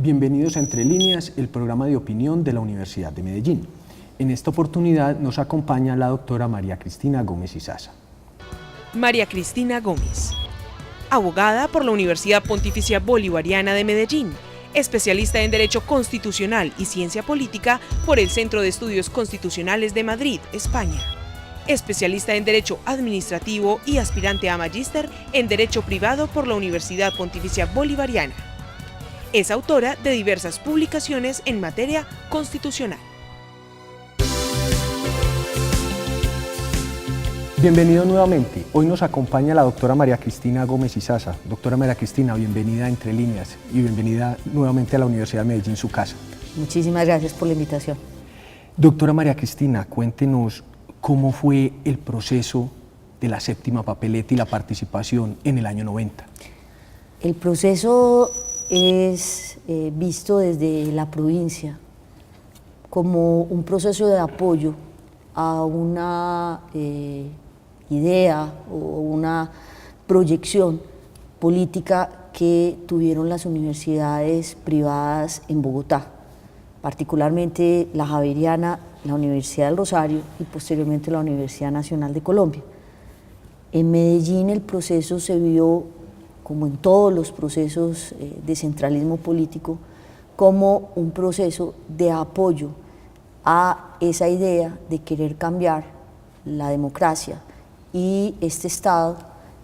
Bienvenidos a Entre Líneas, el programa de opinión de la Universidad de Medellín. En esta oportunidad nos acompaña la doctora María Cristina Gómez Izaza. María Cristina Gómez, abogada por la Universidad Pontificia Bolivariana de Medellín, especialista en Derecho Constitucional y Ciencia Política por el Centro de Estudios Constitucionales de Madrid, España, especialista en Derecho Administrativo y aspirante a Magíster en Derecho Privado por la Universidad Pontificia Bolivariana. Es autora de diversas publicaciones en materia constitucional. Bienvenido nuevamente. Hoy nos acompaña la doctora María Cristina Gómez Izaza. Doctora María Cristina, bienvenida a Entre Líneas y bienvenida nuevamente a la Universidad de Medellín, su casa. Muchísimas gracias por la invitación. Doctora María Cristina, cuéntenos cómo fue el proceso de la séptima papeleta y la participación en el año 90. El proceso es visto desde la provincia como un proceso de apoyo a una idea o una proyección política que tuvieron las universidades privadas en Bogotá, particularmente la Javeriana, la Universidad del Rosario y posteriormente la Universidad Nacional de Colombia. En Medellín el proceso se vio, como en todos los procesos de centralismo político, como un proceso de apoyo a esa idea de querer cambiar la democracia y este Estado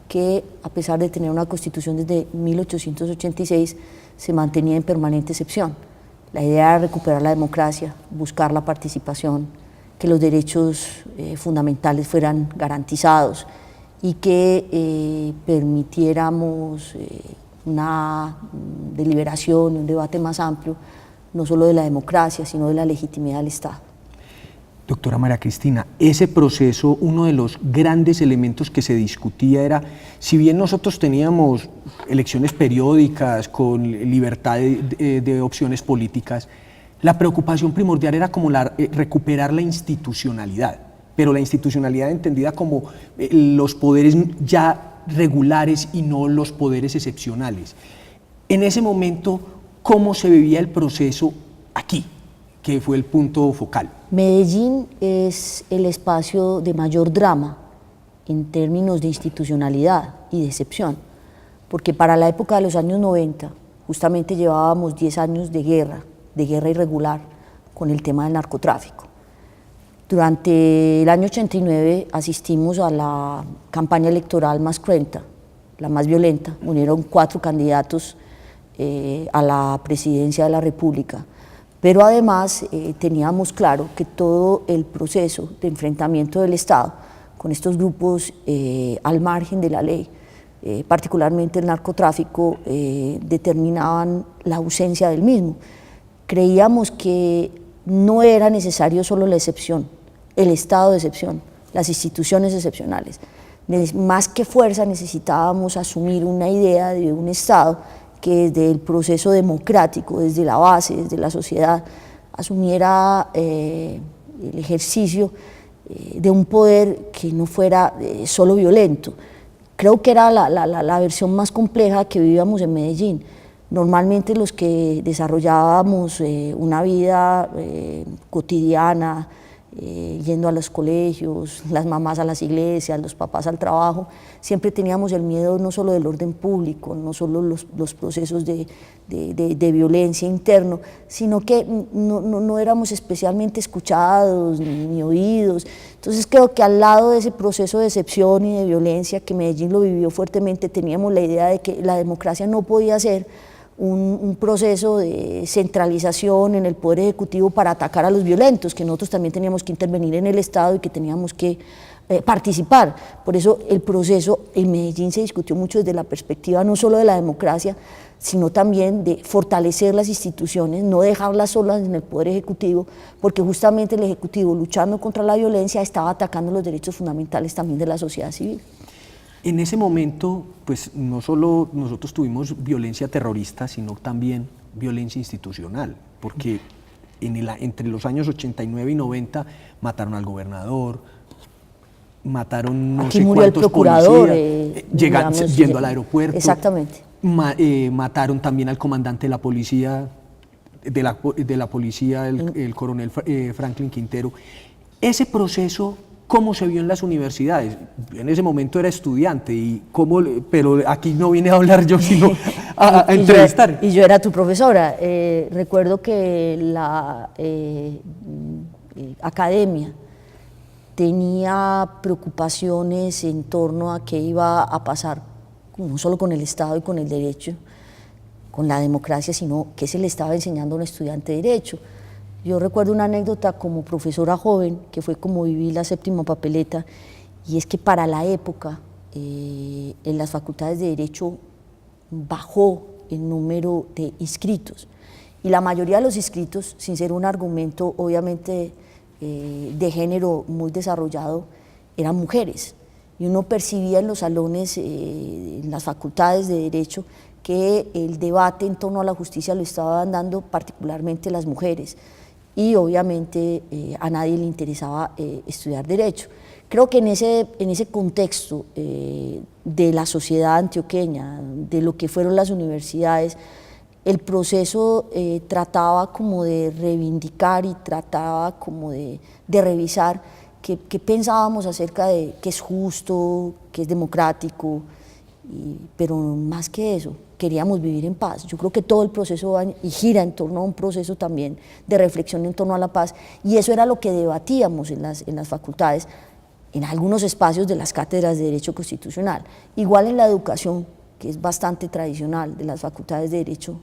que, a pesar de tener una constitución desde 1886, se mantenía en permanente excepción. La idea era recuperar la democracia, buscar la participación, que los derechos fundamentales fueran garantizados y que permitiéramos una deliberación, un debate más amplio, no solo de la democracia, sino de la legitimidad del Estado. Doctora María Cristina, ese proceso, uno de los grandes elementos que se discutía era, si bien nosotros teníamos elecciones periódicas con libertad de opciones políticas, la preocupación primordial era como recuperar la institucionalidad, pero la institucionalidad entendida como los poderes ya regulares y no los poderes excepcionales. En ese momento, ¿cómo se vivía el proceso aquí, que fue el punto focal? Medellín es el espacio de mayor drama en términos de institucionalidad y de excepción, porque para la época de los años 90 justamente llevábamos 10 años de guerra irregular con el tema del narcotráfico. Durante el año 89 asistimos a la campaña electoral más cruenta, la más violenta. Unieron 4 candidatos a la presidencia de la República, pero además teníamos claro que todo el proceso de enfrentamiento del Estado con estos grupos al margen de la ley, particularmente el narcotráfico, determinaban la ausencia del mismo. Creíamos que no era necesario solo la excepción, el estado de excepción, las instituciones excepcionales. Más que fuerza necesitábamos asumir una idea de un Estado que desde el proceso democrático, desde la base, desde la sociedad, asumiera el ejercicio de un poder que no fuera solo violento. Creo que era la versión más compleja que vivíamos en Medellín. Normalmente los que desarrollábamos una vida cotidiana, yendo a los colegios, las mamás a las iglesias, los papás al trabajo, siempre teníamos el miedo no solo del orden público, no solo los procesos de violencia interno, sino que no éramos especialmente escuchados ni oídos. Entonces creo que al lado de ese proceso de excepción y de violencia que Medellín lo vivió fuertemente, teníamos la idea de que la democracia no podía ser un proceso de centralización en el Poder Ejecutivo para atacar a los violentos, que nosotros también teníamos que intervenir en el Estado y que teníamos que participar. Por eso el proceso en Medellín se discutió mucho desde la perspectiva no solo de la democracia, sino también de fortalecer las instituciones, no dejarlas solas en el Poder Ejecutivo, porque justamente el Ejecutivo, luchando contra la violencia, estaba atacando los derechos fundamentales también de la sociedad civil. En ese momento, pues no solo nosotros tuvimos violencia terrorista, sino también violencia institucional, porque entre los años 89 y 90 mataron al gobernador, mataron no Aquí sé murió el cuántos procurador, policías, yendo al aeropuerto. Exactamente. Mataron también al comandante de la policía de la policía, el coronel Franklin Quintero. Ese proceso, ¿cómo se vio en las universidades? En ese momento era estudiante, pero aquí no vine a hablar yo, sino a entrevistar. Y yo era tu profesora. Recuerdo que la academia tenía preocupaciones en torno a qué iba a pasar, no solo con el Estado y con el derecho, con la democracia, sino qué se le estaba enseñando a un estudiante de derecho. Yo recuerdo una anécdota como profesora joven, que fue como viví la séptima papeleta, y es que para la época en las facultades de Derecho bajó el número de inscritos, y la mayoría de los inscritos, sin ser un argumento obviamente de género muy desarrollado, eran mujeres, y uno percibía en los salones, en las facultades de Derecho, que el debate en torno a la justicia lo estaban dando particularmente las mujeres, y obviamente a nadie le interesaba estudiar Derecho. Creo que en ese contexto de la sociedad antioqueña, de lo que fueron las universidades, el proceso trataba como de reivindicar y trataba como de revisar qué pensábamos acerca de qué es justo, qué es democrático, pero más que eso, queríamos vivir en paz. Yo creo que todo el proceso va y gira en torno a un proceso también de reflexión en torno a la paz, y eso era lo que debatíamos en las facultades, en algunos espacios de las cátedras de Derecho Constitucional. Igual en la educación, que es bastante tradicional de las facultades de Derecho,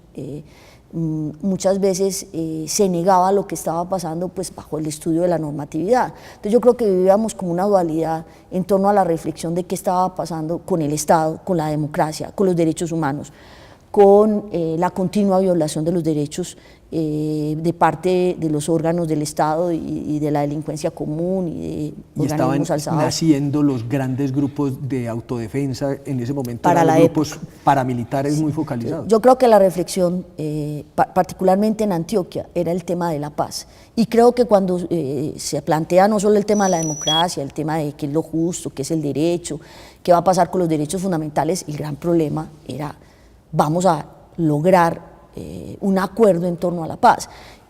muchas veces se negaba lo que estaba pasando pues bajo el estudio de la normatividad. Entonces yo creo que vivíamos como una dualidad en torno a la reflexión de qué estaba pasando con el Estado, con la democracia, con los derechos humanos, con la continua violación de los derechos de parte de los órganos del Estado y de la delincuencia común y de organismos alzados. Estaban naciendo los grandes grupos de autodefensa, en ese momento eran los grupos paramilitares muy focalizados. Yo creo que la reflexión, particularmente en Antioquia, era el tema de la paz. Y creo que cuando se plantea no solo el tema de la democracia, el tema de qué es lo justo, qué es el derecho, qué va a pasar con los derechos fundamentales, el gran problema era, vamos a lograr un acuerdo en torno a la paz.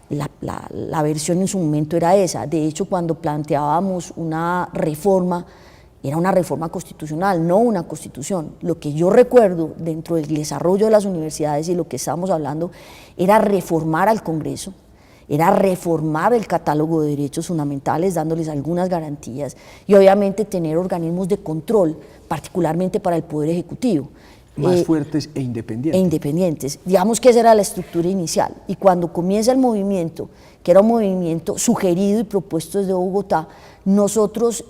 La versión en su momento era esa. De hecho, cuando planteábamos una reforma, era una reforma constitucional, no una constitución. Lo que yo recuerdo dentro del desarrollo de las universidades y lo que estábamos hablando era reformar al Congreso, era reformar el catálogo de derechos fundamentales, dándoles algunas garantías, y obviamente tener organismos de control, particularmente para el Poder Ejecutivo. Más fuertes e independientes. Digamos que esa era la estructura inicial, y cuando comienza el movimiento, que era un movimiento sugerido y propuesto desde Bogotá, nosotros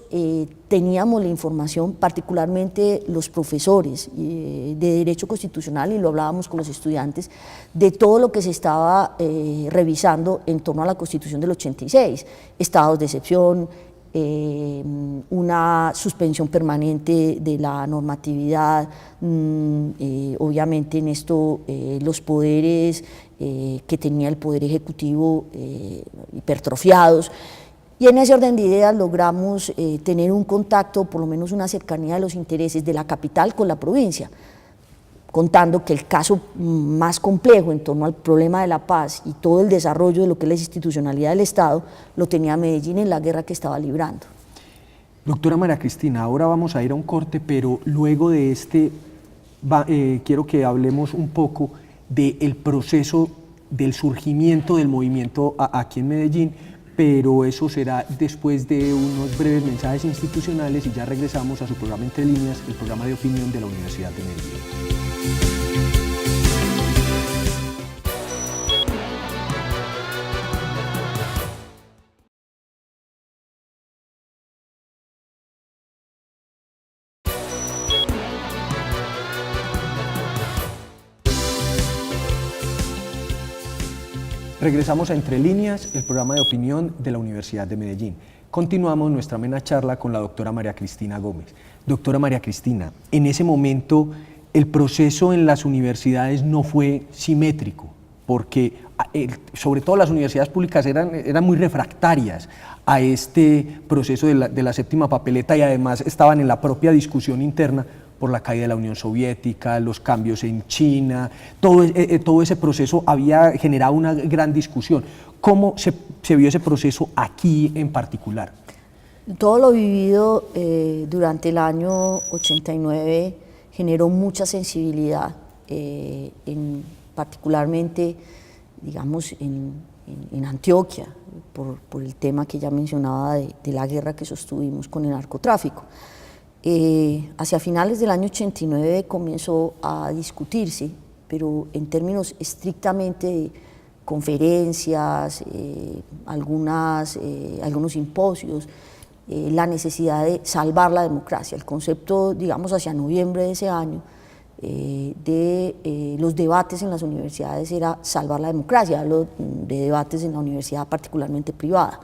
teníamos la información, particularmente los profesores de Derecho Constitucional, y lo hablábamos con los estudiantes, de todo lo que se estaba revisando en torno a la Constitución del 86, estados de excepción, una suspensión permanente de la normatividad, obviamente en esto los poderes que tenía el Poder Ejecutivo hipertrofiados, y en ese orden de ideas logramos tener un contacto, por lo menos una cercanía de los intereses de la capital con la provincia, contando que el caso más complejo en torno al problema de la paz y todo el desarrollo de lo que es la institucionalidad del Estado lo tenía Medellín en la guerra que estaba librando. Doctora María Cristina, ahora vamos a ir a un corte, pero luego de quiero que hablemos un poco del proceso del surgimiento del movimiento aquí en Medellín, pero eso será después de unos breves mensajes institucionales, y ya regresamos a su programa Entre Líneas, el programa de opinión de la Universidad de Medellín. Regresamos a Entre Líneas, el programa de opinión de la Universidad de Medellín. Continuamos nuestra amena charla con la doctora María Cristina Gómez. Doctora María Cristina, en ese momento el proceso en las universidades no fue simétrico, porque sobre todo las universidades públicas eran muy refractarias a este proceso de la séptima papeleta, y además estaban en la propia discusión interna por la caída de la Unión Soviética, los cambios en China, todo ese proceso había generado una gran discusión. ¿Cómo se vio ese proceso aquí en particular? Todo lo vivido durante el año 89 generó mucha sensibilidad, particularmente, digamos, en Antioquia, por el tema que ya mencionaba de la guerra que sostuvimos con el narcotráfico. Hacia finales del año 89 comenzó a discutirse, pero en términos estrictamente de conferencias, algunos simposios, la necesidad de salvar la democracia. El concepto, digamos, hacia noviembre de ese año, de los debates en las universidades era salvar la democracia. Hablo de debates en la universidad particularmente privada.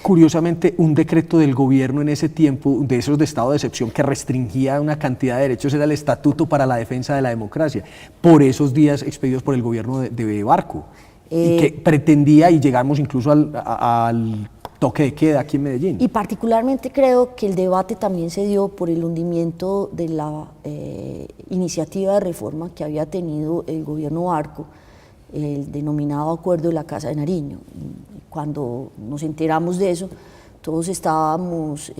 Curiosamente, un decreto del gobierno en ese tiempo, de esos de estado de excepción, que restringía una cantidad de derechos, era el Estatuto para la Defensa de la Democracia, por esos días expedidos por el gobierno de Barco, y que pretendía, y llegamos incluso al toque de queda aquí en Medellín. Y particularmente creo que el debate también se dio por el hundimiento de la iniciativa de reforma que había tenido el gobierno Barco, el denominado Acuerdo de la Casa de Nariño. Cuando nos enteramos de eso, todos estábamos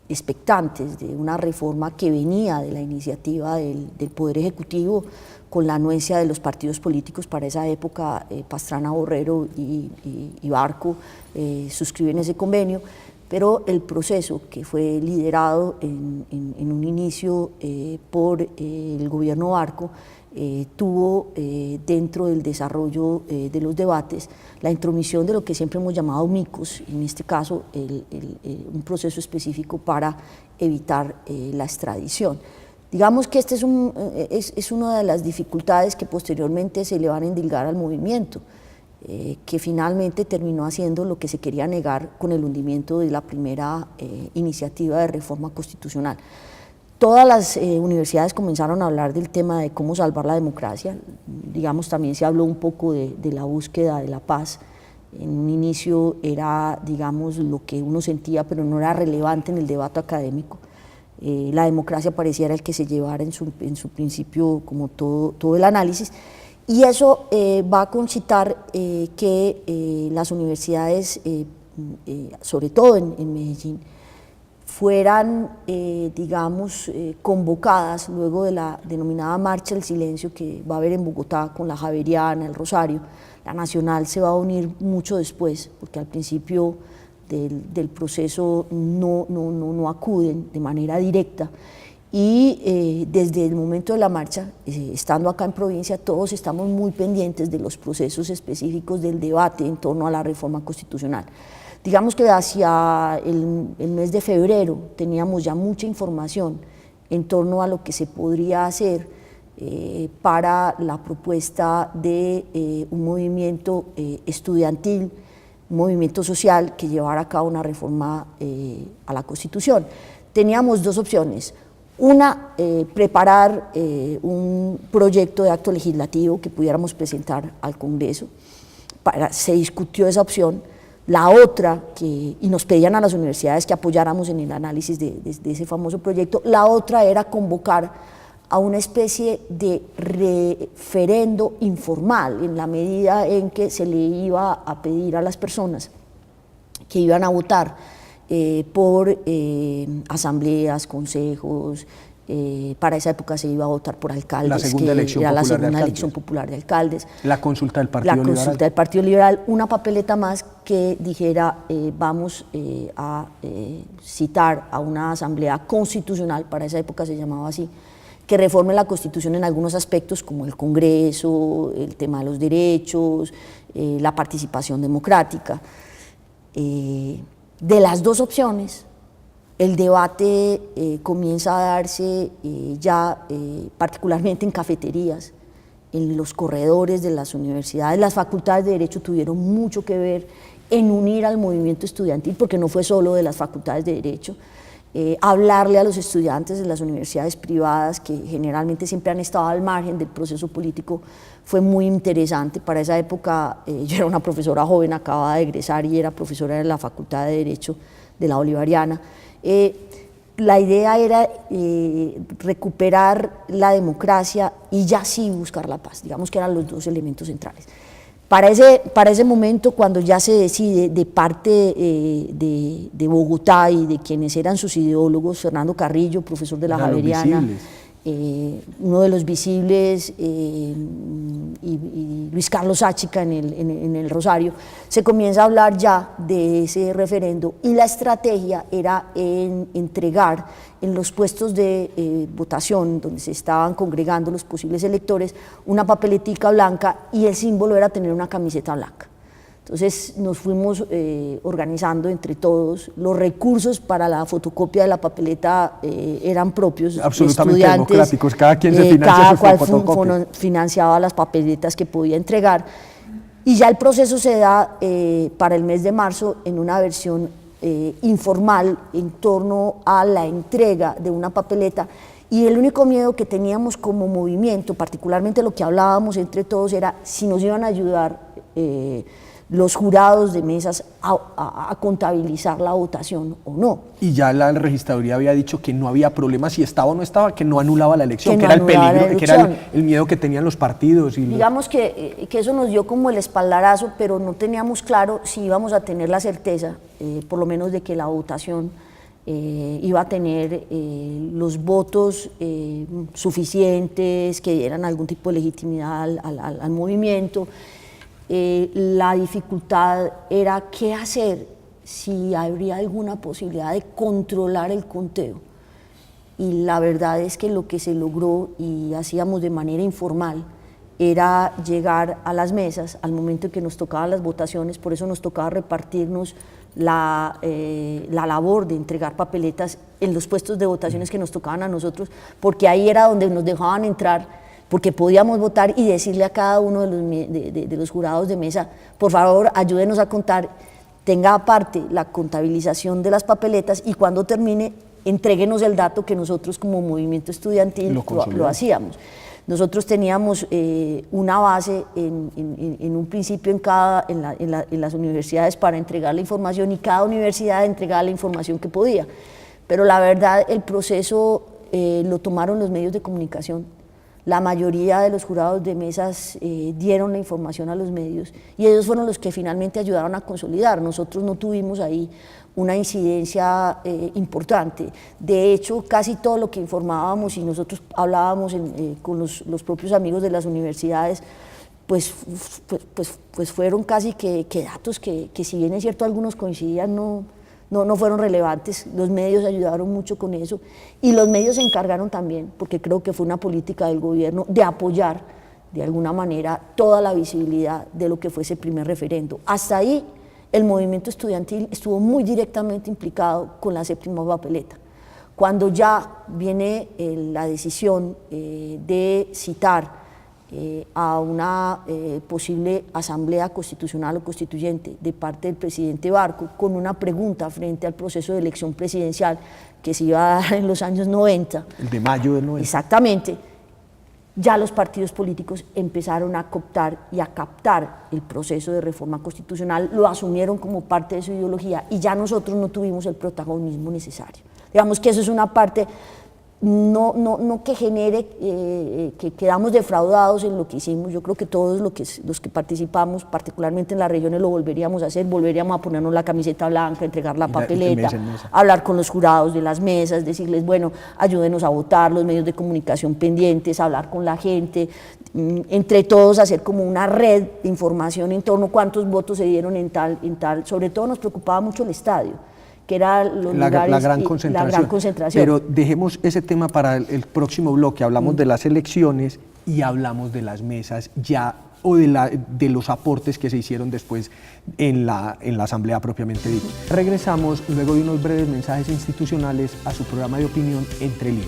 expectantes de una reforma que venía de la iniciativa del Poder Ejecutivo, con la anuencia de los partidos políticos. Para esa época, Pastrana, Borrero y Barco suscriben ese convenio, pero el proceso que fue liderado en un inicio por el gobierno Barco tuvo dentro del desarrollo de los debates la intromisión de lo que siempre hemos llamado micos, en este caso un proceso específico para evitar la extradición. Digamos que este es una de las dificultades que posteriormente se le van a endilgar al movimiento, que finalmente terminó haciendo lo que se quería negar con el hundimiento de la primera iniciativa de reforma constitucional. Todas las universidades comenzaron a hablar del tema de cómo salvar la democracia. Digamos, también se habló un poco de la búsqueda de la paz. En un inicio era, digamos, lo que uno sentía, pero no era relevante en el debate académico. La democracia pareciera el que se llevara en su principio como todo el análisis, y eso va a concitar que las universidades, sobre todo en Medellín, fueran, digamos, convocadas luego de la denominada Marcha del Silencio que va a haber en Bogotá con la Javeriana, el Rosario. La Nacional se va a unir mucho después, porque al principio del proceso no acuden de manera directa, y desde el momento de la marcha, estando acá en provincia, todos estamos muy pendientes de los procesos específicos del debate en torno a la reforma constitucional. Digamos que hacia el mes de febrero teníamos ya mucha información en torno a lo que se podría hacer para la propuesta de un movimiento estudiantil, un movimiento social que llevara a cabo una reforma a la Constitución. Teníamos dos opciones. Una, preparar un proyecto de acto legislativo que pudiéramos presentar al Congreso. Se discutió esa opción. La otra, y nos pedían a las universidades que apoyáramos en el análisis de ese famoso proyecto, la otra era convocar a una especie de referendo informal, en la medida en que se le iba a pedir a las personas que iban a votar por asambleas, consejos. Para esa época se iba a votar por alcaldes, la segunda elección popular de alcaldes. La consulta del Partido Liberal. La consulta del Partido Liberal, una papeleta más que dijera vamos a citar a una asamblea constitucional, para esa época se llamaba así, que reforme la Constitución en algunos aspectos como el Congreso, el tema de los derechos, la participación democrática. De las dos opciones, el debate comienza a darse ya particularmente en cafeterías, en los corredores de las universidades. Las facultades de Derecho tuvieron mucho que ver en unir al movimiento estudiantil, porque no fue solo de las facultades de Derecho. Hablarle a los estudiantes de las universidades privadas, que generalmente siempre han estado al margen del proceso político, fue muy interesante. Para esa época yo era una profesora joven, acababa de egresar y era profesora de la Facultad de Derecho de la Bolivariana. la idea era recuperar la democracia y ya sí buscar la paz, digamos que eran los dos elementos centrales. Para ese momento, cuando ya se decide de parte de Bogotá y de quienes eran sus ideólogos, Fernando Carrillo, profesor de la Javeriana, uno de los visibles, y Luis Carlos Áchica en el Rosario, se comienza a hablar ya de ese referendo y la estrategia era entregar en los puestos de votación donde se estaban congregando los posibles electores una papeletica blanca y el símbolo era tener una camiseta blanca. Entonces nos fuimos organizando entre todos, los recursos para la fotocopia de la papeleta eran propios, absolutamente democráticos, cada quien se financia cada su cual fotocopia. financiaba las papeletas que podía entregar y ya el proceso se da para el mes de marzo en una versión informal en torno a la entrega de una papeleta. Y el único miedo que teníamos como movimiento, particularmente lo que hablábamos entre todos, era si nos iban a ayudar los jurados de mesas a contabilizar la votación o no. Y ya la registraduría había dicho que no había problema si estaba o no estaba, que no anulaba la elección, Que que no era el anulaba la peligro, que era elección. el miedo que tenían los partidos. Y Digamos que eso nos dio como el espaldarazo, pero no teníamos claro si íbamos a tener la certeza, por lo menos de que la votación iba a tener los votos suficientes, que dieran algún tipo de legitimidad al movimiento. La dificultad era qué hacer si habría alguna posibilidad de controlar el conteo. Y la verdad es que lo que se logró, y hacíamos de manera informal, era llegar a las mesas al momento en que nos tocaban las votaciones, por eso nos tocaba repartirnos la labor de entregar papeletas en los puestos de votaciones que nos tocaban a nosotros, porque ahí era donde nos dejaban entrar, porque podíamos votar y decirle a cada uno de los jurados de mesa, por favor, ayúdenos a contar, tenga aparte la contabilización de las papeletas y cuando termine, entréguenos el dato que nosotros como movimiento estudiantil lo hacíamos. Nosotros teníamos una base en un principio en las universidades para entregar la información y cada universidad entregaba la información que podía, pero la verdad el proceso lo tomaron los medios de comunicación. La mayoría de los jurados de mesas dieron la información a los medios y ellos fueron los que finalmente ayudaron a consolidar. Nosotros no tuvimos ahí una incidencia importante. De hecho, casi todo lo que informábamos y nosotros hablábamos con los propios amigos de las universidades, pues fueron casi que datos que si bien es cierto algunos coincidían, no fueron relevantes. Los medios ayudaron mucho con eso y los medios se encargaron también, porque creo que fue una política del gobierno de apoyar de alguna manera toda la visibilidad de lo que fue ese primer referendo. Hasta ahí el movimiento estudiantil estuvo muy directamente implicado con la séptima papeleta. Cuando ya viene la decisión de citar a una posible asamblea constitucional o constituyente de parte del presidente Barco con una pregunta frente al proceso de elección presidencial que se iba a dar en los años 90. El de mayo del 90. Exactamente. Ya los partidos políticos empezaron a cooptar y a captar el proceso de reforma constitucional, lo asumieron como parte de su ideología y ya nosotros no tuvimos el protagonismo necesario. Digamos que eso es una parte no que genere que quedamos defraudados en lo que hicimos. Yo creo que todos los que participamos, particularmente en las regiones, lo volveríamos a hacer, volveríamos a ponernos la camiseta blanca, entregar la papeleta, hablar con los jurados de las mesas, decirles, bueno, ayúdenos a votar, los medios de comunicación pendientes, hablar con la gente, entre todos hacer como una red de información en torno a cuántos votos se dieron en tal, sobre todo nos preocupaba mucho el estadio, que era la gran concentración. Pero dejemos ese tema para el próximo bloque. Hablamos de las elecciones y hablamos de las mesas ya o de los aportes que se hicieron después en la asamblea propiamente dicha. Regresamos luego de unos breves mensajes institucionales a su programa de opinión Entre Líneas.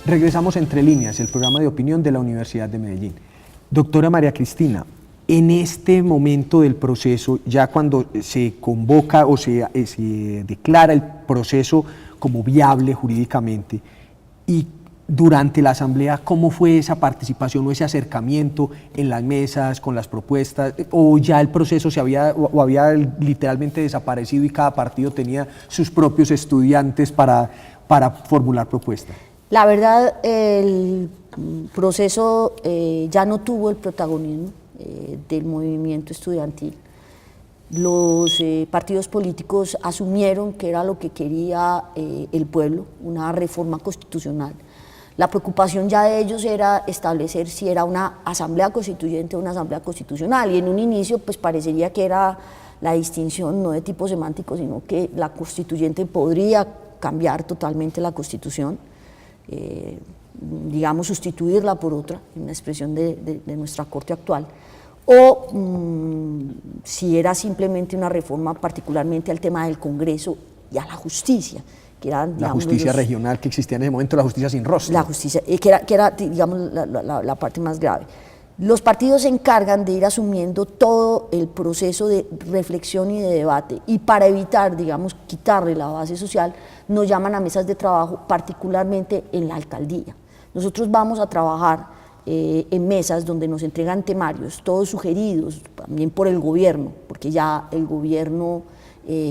Regresamos Entre Líneas, el programa de opinión de la Universidad de Medellín. Doctora María Cristina, En este momento del proceso, ya cuando se convoca o se declara el proceso como viable jurídicamente, y durante la asamblea, ¿cómo fue esa participación o ese acercamiento en las mesas, con las propuestas? ¿O ya el proceso había literalmente desaparecido y cada partido tenía sus propios estudiantes para formular propuestas? La verdad, el proceso ya no tuvo el protagonismo del movimiento estudiantil. Los partidos políticos asumieron que era lo que quería el pueblo, una reforma constitucional. La preocupación ya de ellos era establecer si era una asamblea constituyente o una asamblea constitucional, y en un inicio pues parecería que era la distinción no de tipo semántico, sino que la constituyente podría cambiar totalmente la constitución, digamos sustituirla por otra, en la expresión de nuestra corte actual, o si era simplemente una reforma particularmente al tema del Congreso y a la justicia, que eran, digamos, la justicia regional que existía en ese momento, la justicia sin rostro. La justicia, que era digamos, la parte más grave. Los partidos se encargan de ir asumiendo todo el proceso de reflexión y de debate, y para evitar, digamos, quitarle la base social, nos llaman a mesas de trabajo, particularmente en la alcaldía. Nosotros vamos a trabajar en mesas donde nos entregan temarios, todos sugeridos también por el gobierno, porque ya el gobierno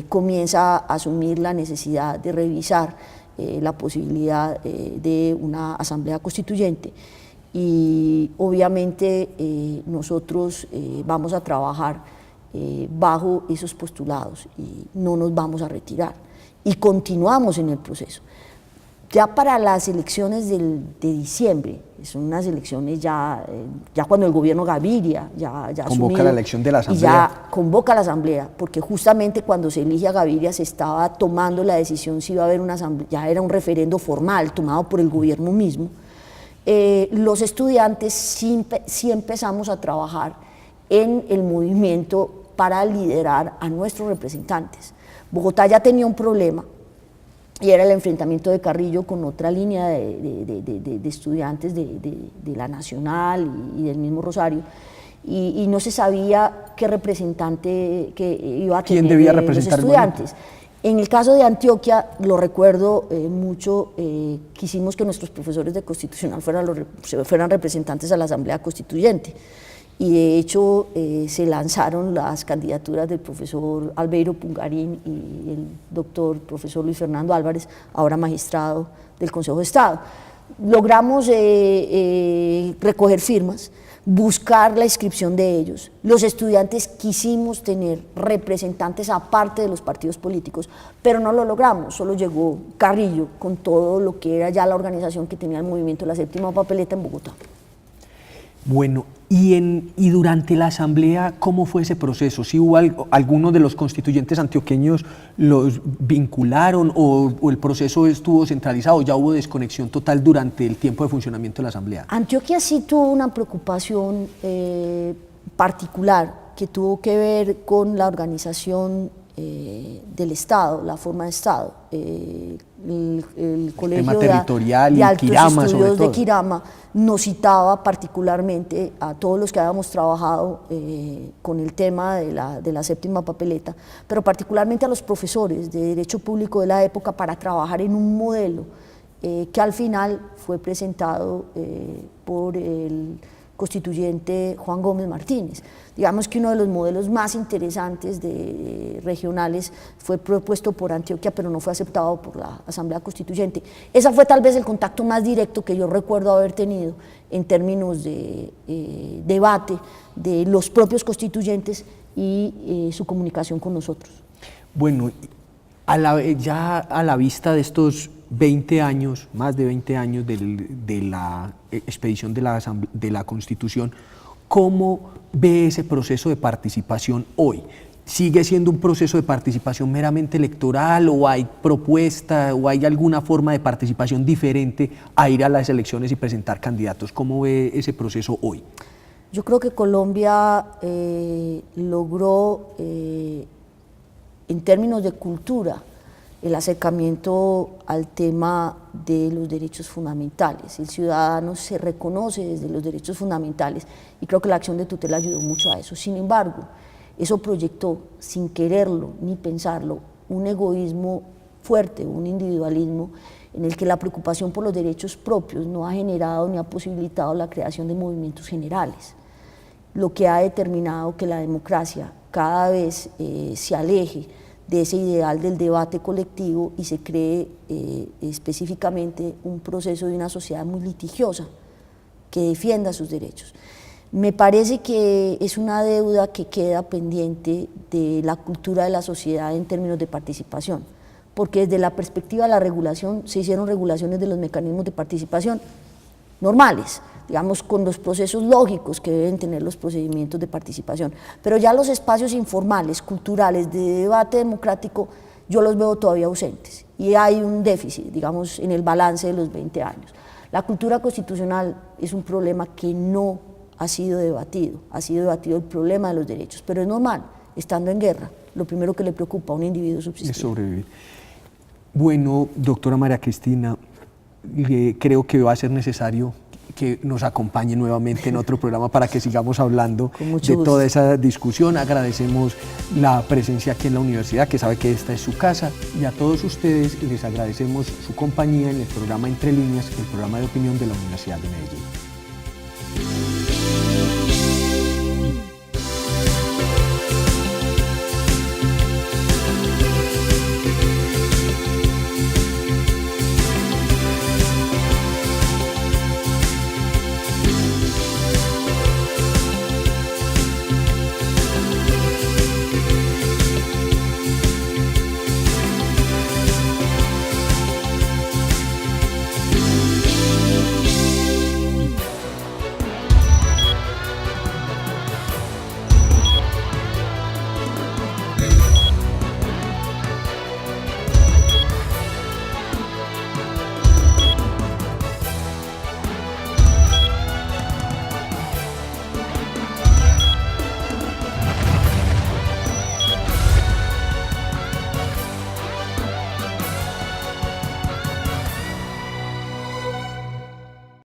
comienza a asumir la necesidad de revisar la posibilidad de una asamblea constituyente, y obviamente nosotros vamos a trabajar bajo esos postulados y no nos vamos a retirar y continuamos en el proceso. Ya para las elecciones de diciembre, son unas elecciones ya cuando el gobierno Gaviria ya convoca la elección de la asamblea. Y ya convoca la asamblea, porque justamente cuando se elige a Gaviria se estaba tomando la decisión si iba a haber una asamblea, ya era un referendo formal tomado por el gobierno mismo. Los estudiantes sí empezamos a trabajar en el movimiento para liderar a nuestros representantes. Bogotá ya tenía un problema, y era el enfrentamiento de Carrillo con otra línea de estudiantes de la Nacional y del mismo Rosario, y no se sabía qué representante que iba a tener. ¿Quién debía representar los estudiantes? En el caso de Antioquia, lo recuerdo mucho, quisimos que nuestros profesores de Constitucional fueran representantes a la Asamblea Constituyente, y de hecho se lanzaron las candidaturas del profesor Albeiro Pungarín y el doctor profesor Luis Fernando Álvarez, ahora magistrado del Consejo de Estado. Logramos recoger firmas, buscar la inscripción de ellos. Los estudiantes quisimos tener representantes aparte de los partidos políticos, pero no lo logramos, solo llegó Carrillo con todo lo que era ya la organización que tenía el movimiento de la séptima papeleta en Bogotá. Bueno, y durante la asamblea, ¿cómo fue ese proceso? ¿Sí hubo algunos de los constituyentes antioqueños los vincularon o el proceso estuvo centralizado? ¿Ya hubo desconexión total durante el tiempo de funcionamiento de la asamblea? Antioquia sí tuvo una preocupación particular que tuvo que ver con la organización del Estado, la forma de Estado. El Colegio territorial de Altos Quirama, Estudios de Quirama nos citaba particularmente a todos los que habíamos trabajado con el tema de la séptima papeleta, pero particularmente a los profesores de Derecho Público de la época, para trabajar en un modelo que al final fue presentado por el constituyente Juan Gómez Martínez. Digamos que uno de los modelos más interesantes regionales fue propuesto por Antioquia, pero no fue aceptado por la Asamblea Constituyente. Ese fue tal vez el contacto más directo que yo recuerdo haber tenido en términos de debate de los propios constituyentes y su comunicación con nosotros. Bueno, ya a la vista de estos 20 años, más de 20 años de la expedición de la Constitución, ¿cómo ve ese proceso de participación hoy? ¿Sigue siendo un proceso de participación meramente electoral o hay propuesta o hay alguna forma de participación diferente a ir a las elecciones y presentar candidatos? ¿Cómo ve ese proceso hoy? Yo creo que Colombia logró, en términos de cultura, el acercamiento al tema de los derechos fundamentales. El ciudadano se reconoce desde los derechos fundamentales y creo que la acción de tutela ayudó mucho a eso. Sin embargo, eso proyectó, sin quererlo ni pensarlo, un egoísmo fuerte, un individualismo en el que la preocupación por los derechos propios no ha generado ni ha posibilitado la creación de movimientos generales, lo que ha determinado que la democracia cada vez se aleje de ese ideal del debate colectivo y se cree específicamente un proceso de una sociedad muy litigiosa que defienda sus derechos. Me parece que es una deuda que queda pendiente de la cultura de la sociedad en términos de participación, porque desde la perspectiva de la regulación se hicieron regulaciones de los mecanismos de participación normales, digamos, con los procesos lógicos que deben tener los procedimientos de participación, pero ya los espacios informales, culturales, de debate democrático, yo los veo todavía ausentes y hay un déficit, digamos, en el balance de los 20 años. La cultura constitucional es un problema que no ha sido debatido el problema de los derechos, pero es normal, estando en guerra, lo primero que le preocupa a un individuo es subsistir. Es sobrevivir. Bueno, doctora María Cristina, creo que va a ser necesario que nos acompañe nuevamente en otro programa para que sigamos hablando de toda esa discusión. Agradecemos la presencia aquí en la universidad, que sabe que esta es su casa, y a todos ustedes les agradecemos su compañía en el programa Entre Líneas, el programa de opinión de la Universidad de Medellín.